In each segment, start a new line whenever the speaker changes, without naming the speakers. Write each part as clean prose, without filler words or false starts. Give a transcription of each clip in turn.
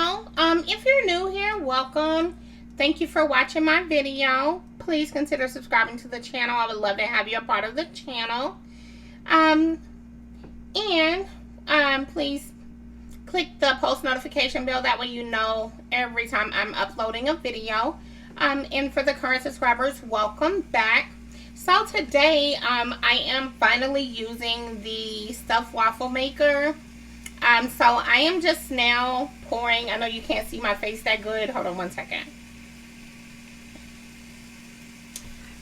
channel. If you're new here, welcome. Thank you for watching my video. Please consider subscribing to the channel. I would love to have you a part of the channel. Please click the post notification bell. That way you know every time I'm uploading a video. And for the current subscribers, welcome back. So today, I am finally using the stuffed waffle maker. So I am just now pouring. I know you can't see my face that good. Hold on one second.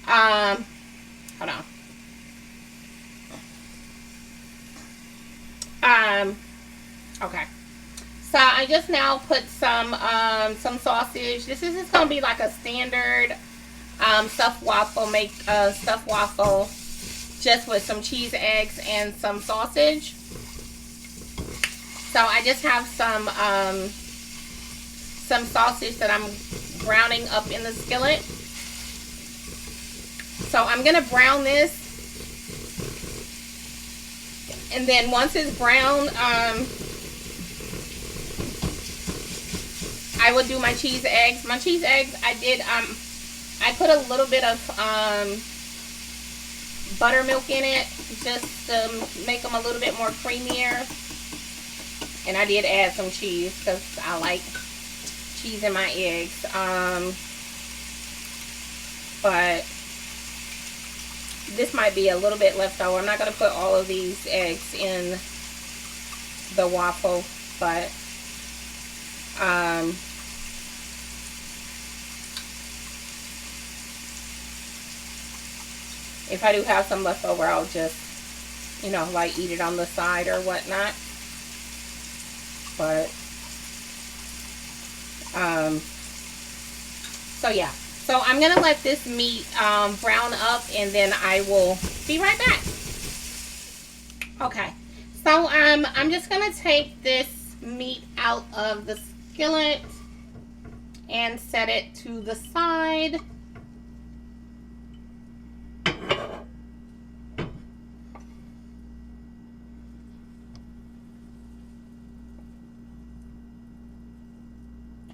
Hold on. Okay. So I just now put some sausage. This is just gonna be like a standard stuffed waffle stuffed waffle, just with some cheese, eggs, and some sausage. So I just have some sausage that I'm browning up in the skillet. So I'm gonna brown this, and then once it's brown, I will do my cheese eggs. My cheese eggs, I put a little bit of buttermilk in it just to make them a little bit more creamier. And I did add some cheese because I like cheese in my eggs. But this might be a little bit left over. I'm not going to put all of these eggs in the waffle, but if I do have some left over, I'll just, you know, like eat it on the side or whatnot. But so yeah, so I'm gonna let this meat brown up, and then I will be right back. Okay, so I'm just gonna take this meat out of the skillet and set it to the side.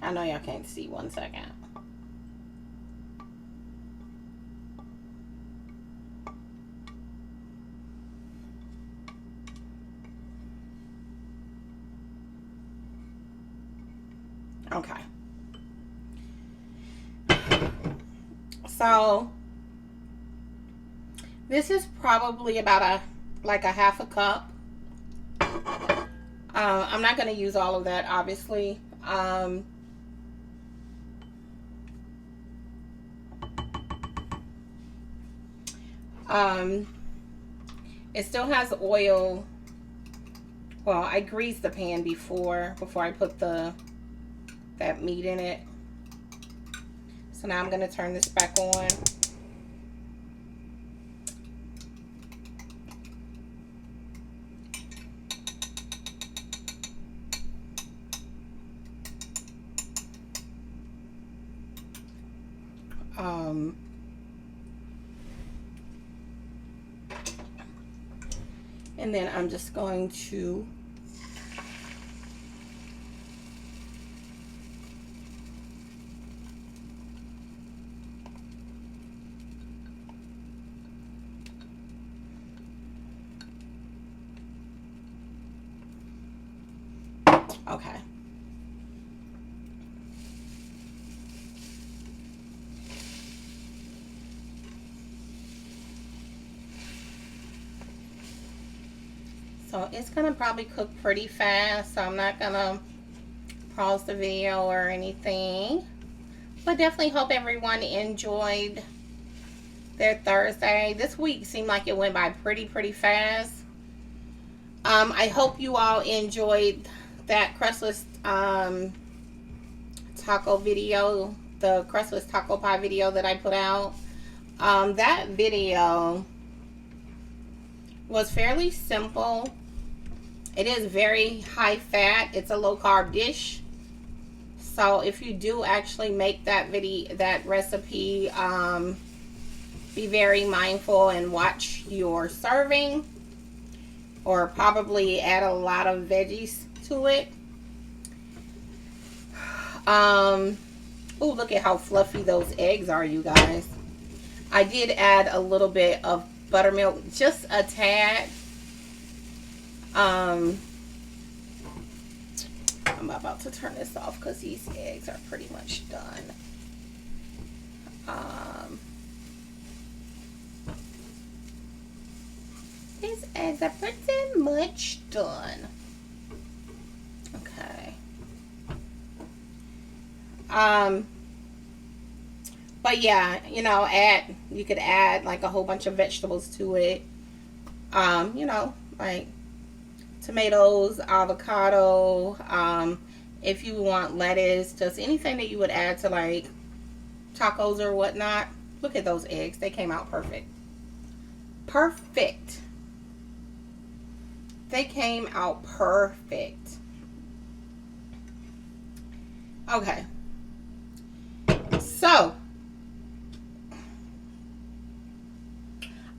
I know y'all can't see. One second. Okay. So this is probably about a half a cup. I'm not going to use all of that, obviously. It still has oil. Well, I greased the pan before I put that meat in it. So now I'm going to turn this back on. And then I'm just going to okay. So it's gonna probably cook pretty fast, so I'm not gonna pause the video or anything. But definitely hope everyone enjoyed their Thursday. This week seemed like it went by pretty fast. I hope you all enjoyed that crustless taco video, the crustless taco pie video that I put out. That video was fairly simple. It is very high fat. It's a low carb dish. So if you do actually make that recipe, be very mindful and watch your serving, or probably add a lot of veggies to it. Oh, look at how fluffy those eggs are, you guys. I did add a little bit of buttermilk, just a tad. I'm about to turn this off because these eggs are pretty much done. These eggs are pretty much done. Okay. But yeah, you know, you could add like a whole bunch of vegetables to it. You know, like tomatoes, avocado, if you want lettuce, just anything that you would add to like tacos or whatnot. Look at those eggs. They came out perfect. Perfect. They came out perfect. Okay. So,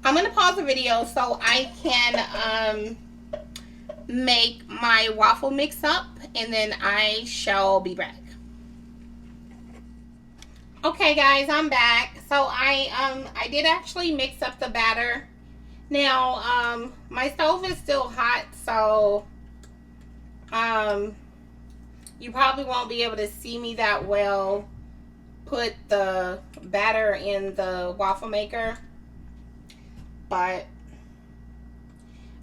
I'm going to pause the video so I can make my waffle mix up, and then I shall be back. Okay guys, I'm back. So I did actually mix up the batter. Now my stove is still hot, so you probably won't be able to see me that well put the batter in the waffle maker, but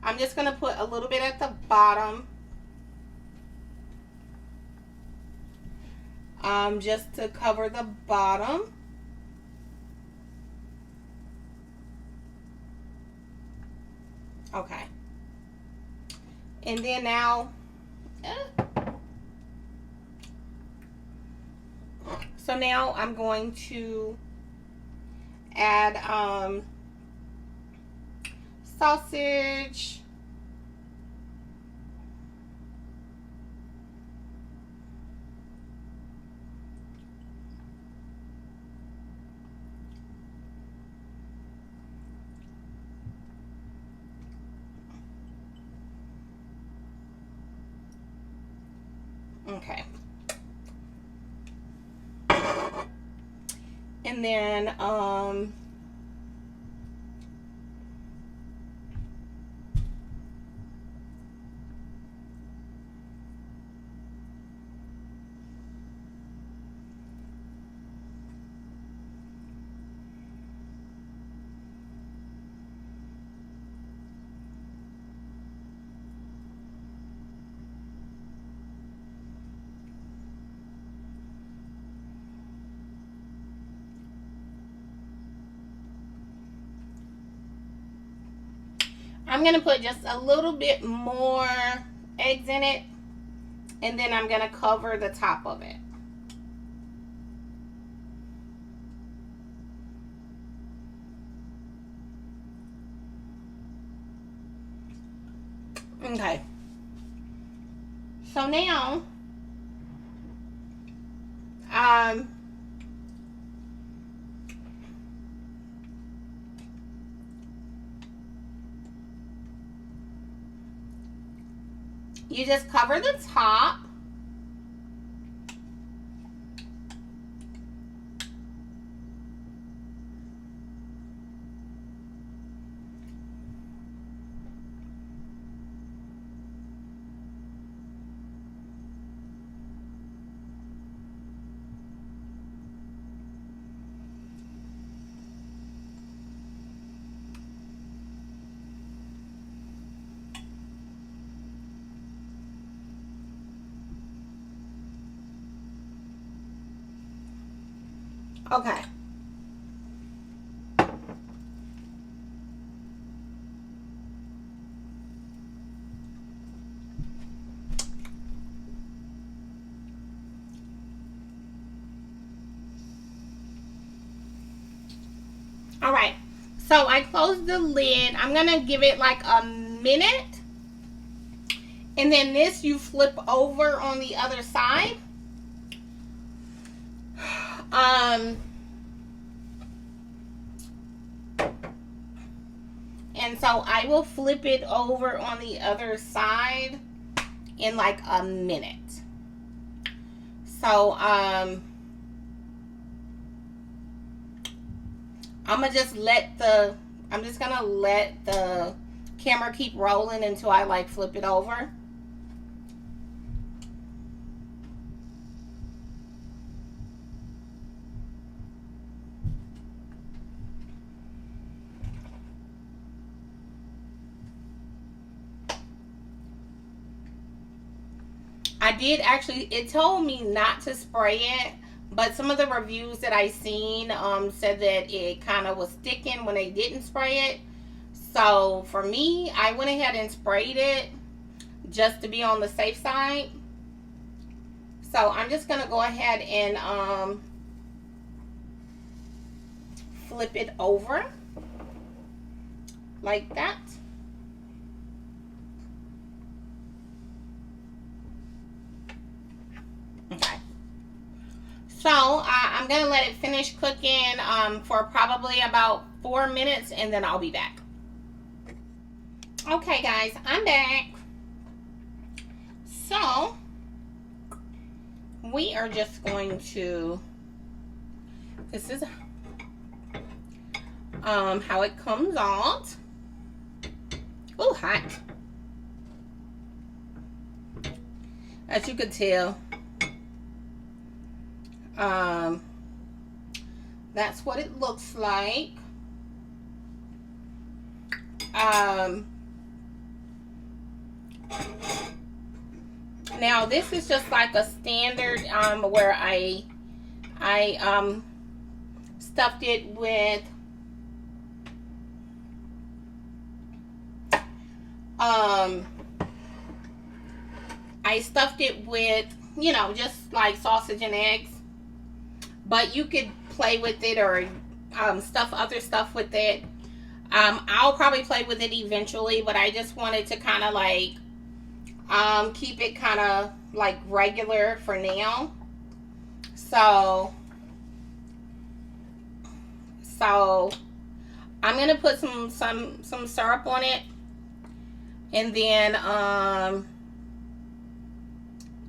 I'm just gonna put a little bit at the bottom, just to cover the bottom. Okay. And then now, so now I'm going to add sausage, okay, and then I'm going to put just a little bit more eggs in it, and then I'm going to cover the top of it. Okay. So now, you just cover the top. Okay. All right. So I closed the lid. I'm going to give it like a minute. And then this you flip over on the other side. And so I will flip it over on the other side in like a minute. So, I'm just gonna let the camera keep rolling until I like flip it over. I did actually, it told me not to spray it, but some of the reviews that I seen said that it kind of was sticking when they didn't spray it. So for me, I went ahead and sprayed it just to be on the safe side. So I'm just gonna go ahead and flip it over like that. Okay. So I'm gonna let it finish cooking for probably about 4 minutes, and then I'll be back. Okay guys, I'm back. So we are just going to, this is how it comes out. Ooh, hot. As you can tell, that's what it looks like. Now this is just like a standard where I stuffed it with you know, just like sausage and eggs, but you could play with it or stuff other stuff with it. I'll probably play with it eventually, but I just wanted to kind of like keep it kind of like regular for now. So I'm gonna put some syrup on it, and then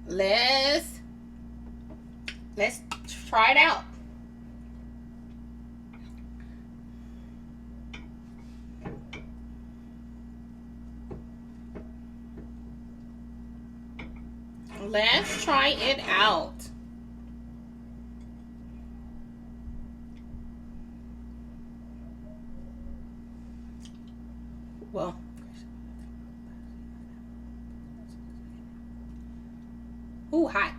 let's try it out. Let's try it out. Well, ooh, hot.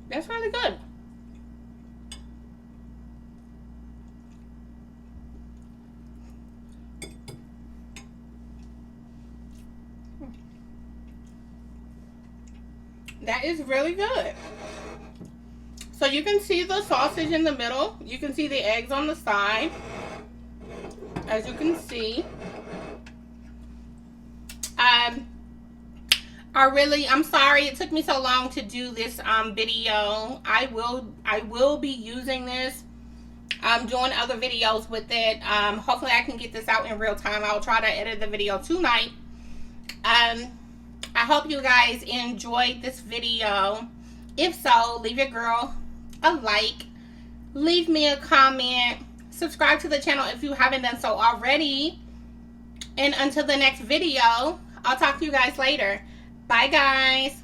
That's really good. That is really good. So you can see the sausage in the middle. You can see the eggs on the side. As you can see. I'm sorry it took me so long to do this video. I will be using this. Doing other videos with it. Hopefully I can get this out in real time. I'll try to edit the video tonight. I hope you guys enjoyed this video. If so, leave your girl a like. Leave me a comment. Subscribe to the channel if you haven't done so already. And until the next video, I'll talk to you guys later. Bye, guys.